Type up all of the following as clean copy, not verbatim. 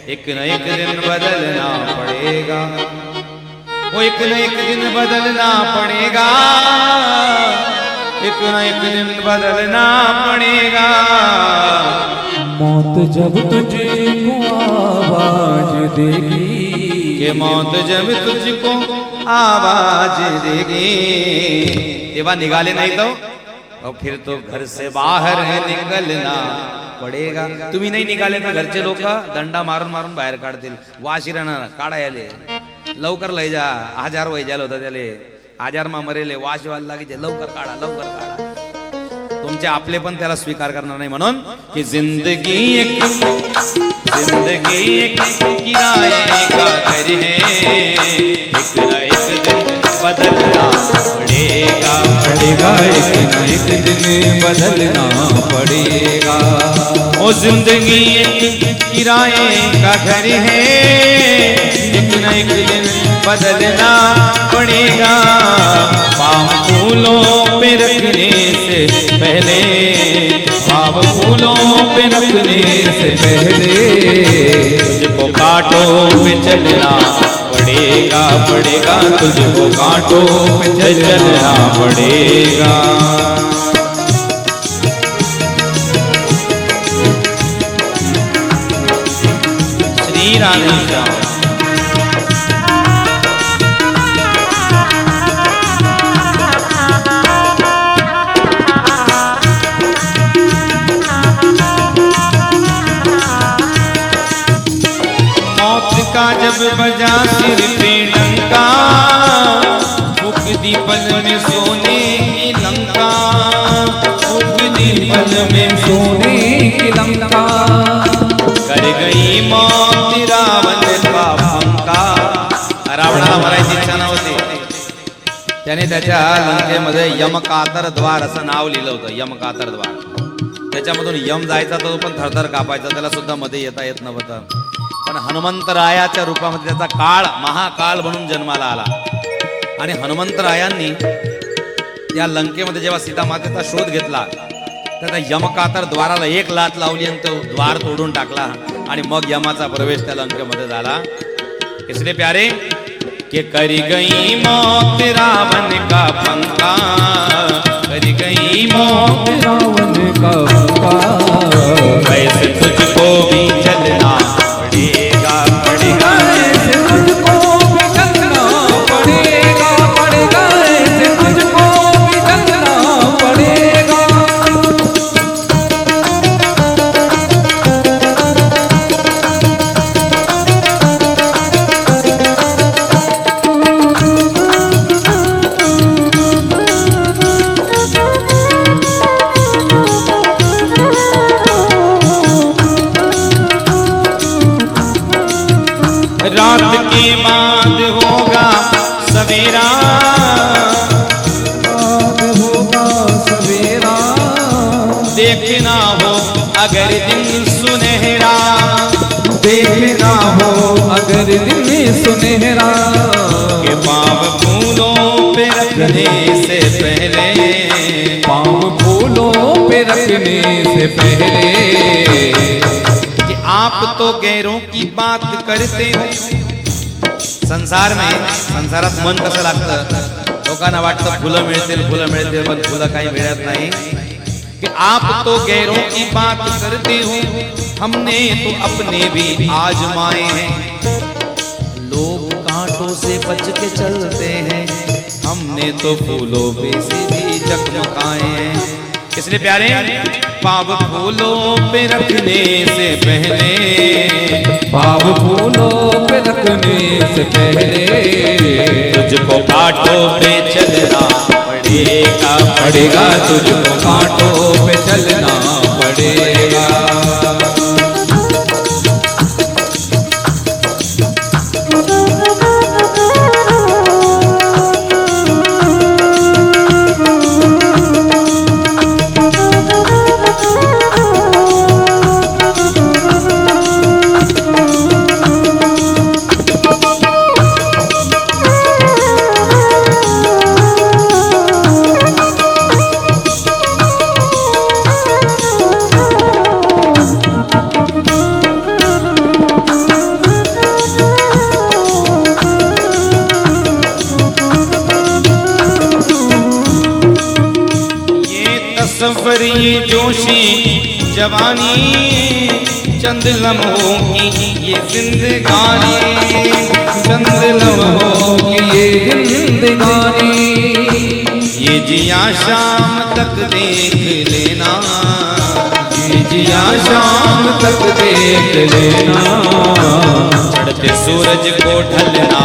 एक न एक दिन बदलना पड़ेगा, वो एक न एक दिन बदलना पड़ेगा, एक न एक दिन बदलना पड़ेगा। मौत जब तुझको आवाज देगी, कि मौत जब तुझको आवाज देगी, तेव्हा निघाले नाही तो और फिर तो घर से बाहर निकलना पडेगा। तुम्ही नाही निघाले तर घरचे लोक दंडा मारून मारून बाहेर काढतील, वाशी राहणार काढा याले, लवकर लय जा, आजार वय झालं होतं त्याले, आजार मा मरेले, वाश व्हायला लागे, लवकर काढा लवकर काढा। तुमचे आपले पण त्याला स्वीकार करणार नाही, म्हणून की जिंदगी एक किराए का घर है, एक न एक दिन बदलना पड़ेगा, पड़ेगा एक न एक दिन बदलना पड़ेगा। ओ जिंदगी एक किराए का घर है, एक न एक दिन बदलना पड़ेगा। पाँव फूलों पे रखने से पहले, पाँव फूलों पे रखने से पहले, तुझको कांटों पे चलना पड़ेगा, पड़ेगा तुझको कांटों पे चलना पड़ेगा। श्री राम का जब बजा सिर पे डंका, फूक दी पल में सोने की लंका, फूक दी पल में सोने की लंका, कर गई मौत रावण का पंका। रावणाला मरायची इच्छा नव्हती, त्याने त्याच्या लंकेमध्ये यमकातर द्वार असं नाव लिहिलं होतं, यमकातर द्वार। त्याच्यामधून यम जायचा तो पण थरथर कापायचा, त्याला सुद्धा मध्ये येता येत नव्हतं। पण हनुमंतरायाच्या रूपामध्ये त्याचा काळ महाकाल म्हणून जन्माला आला, आणि हनुमंतरायांनी त्या लंकेमध्ये जेव्हा सीता मातेचा शोध घेतला, त्याचा यमकातर द्वाराला एक लात लावली आणि तो द्वार तोडून टाकला, आणि मग यमाचा प्रवेश त्या लंकेमध्ये झाला। इसलिए प्यारे कि करी गई मौत रावण का पंखा, करी गई मौत रावण का पंखा, वैसे तुझको भी चलना पड़ेगा, पड़ेगा ऐसे तुझको भी चलना पड़ेगा, पड़ेगा ऐसे तुझको भी चलना पड़ेगा। रात के बाद होगा सवेरा, बाद होगा सवेरा, देखना हो अगर दिन सुनहरा, देखना हो अगर दिन सुनहरा, के पाँव फूलों पे रखने से पहले, पाँव फूलों पे रखने से पहले, आप तो गैरों की बात करते हो। संसारात मन कसं लागतं, लोकांना वाटतं फुलं मिळतील पण फुलं काही मिळत नाही। कि आप तो गैरों की बात करते हो, हमने तो अपने भी आजमाए हैं। लोग कांटों से बच के चलते हैं, हमने तो फूलों पे से भी चकमकाए हैं। इसलिए प्यारे पाव फूलों पे रखने से पहले, पाव फूलों पे रखने से पहले, तुझको कांटों पे चलना पड़ेगा, पड़ेगा तुझको कांटों पे चलना पड़ेगा। ये जोशी जवानी चंद लम्हों की ये जिंदगानी, चंद लम्हों की ये जिंदगानी, ये जिया शाम तक देख लेना, ये जिया शाम तक देख लेना। चढ़ते सूरज को ढलना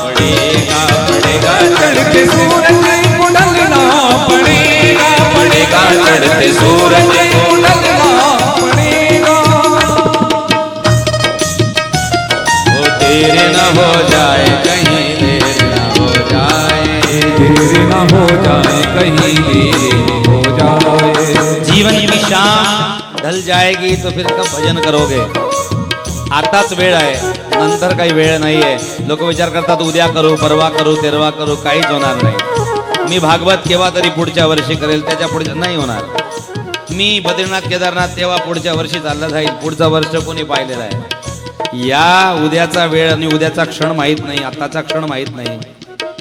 पड़ेगा पड़ेगा, चढ़ते सूरज को ढलना पड़ेगा पड़ेगा, चढ़ते सूरज को ढलना पड़ेगा। वो देर न हो जाए कहीं देर न हो जाए, देर न हो जाए कहीं देर न हो जाए। जीवन की शाम ढल जाएगी तो फिर कब भजन करोगे? आताच वेळ आहे, नंतर काही वेळ नाहीये. लोक विचार करतात उद्या करू, परवा करू, तेरवा करू, काहीच होणार नाही. मी भागवत केव्हा तरी पुढच्या वर्षी करेल, त्याच्या पुढच्या नाही होणार. मी बद्रीनाथ केदारनाथ तेव्हा पुढच्या वर्षी चालला जाईल, पुढचं वर्ष कोणी पाहिलेलं आहे? या उद्याचा वेळ आणि उद्याचा क्षण माहित नाही, आताचा क्षण माहित नाही,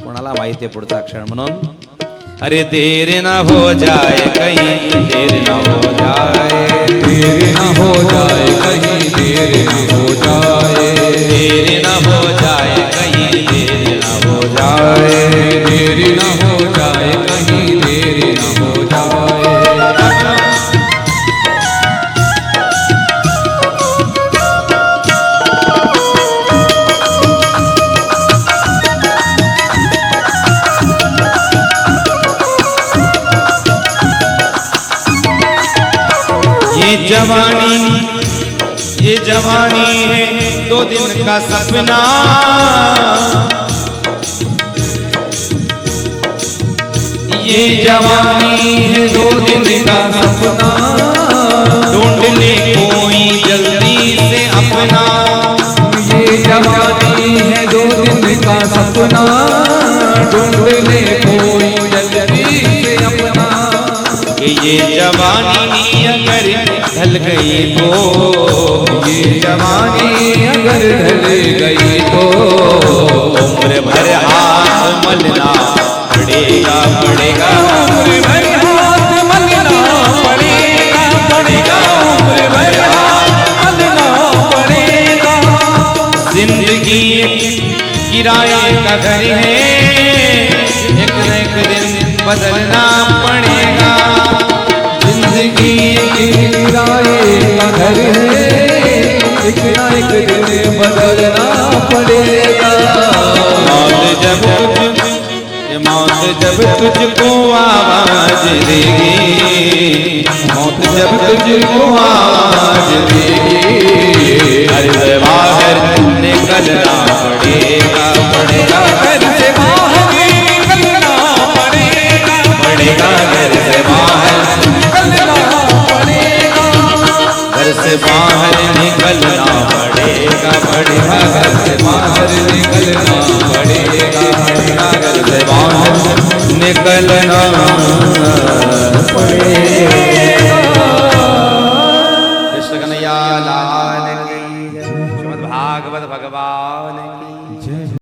कोणाला माहिती आहे पुढचा क्षण. म्हणून अरे देर ना हो जाए कहीं देर ना हो जाए, देर न हो जाए कहीं देर न हो जाए, देर ना हो जाए कहीं देर ना हो जाए, देर न हो जाए कहीं देर न हो जाए। ये जवानी है 2 दिन का सपना, ये जवानी है 2 दिन का सपना, ढूंढ ले कोई जल्दी से अपना, ये जवानी है 2 दिन का सपना, ढूंढ ले कोई जल्दी से अपना। ये जवानी अगर ढल गई तो, ये जवानी अगर ढल गई तो, उम्र भर हाथ मलना पड़ेगा पड़ेगा, उम्र भर हाथ मलना पड़ेगा पड़ेगा, उम्र भर हाथ मलना पड़ेगा। जिंदगी किराए का घर है, एक न एक दिन बदलना पड़ेगा, जिंदगी किराए का घर है, एक ना एक दिन बदलना पड़ेगा। मौत जब तुझको आवाज देगी, मौत जब तुझको आवाज देगी, घर से बाहर निकलना पड़ेगा पड़ेगा, घर से बाहर निकलना पड़ेगा पड़ेगा, घर से बाहर निकलना पड़ेगा, घर से बाहर निकलना पड़ेगा पड़ेगा, घर से बाहर निकलना पड़ेगा पड़ेगा, घर से बाहर निकलना पड़ेगा। कृष्ण कन्हैया लाल की जय। श्रीमद् भागवत भगवान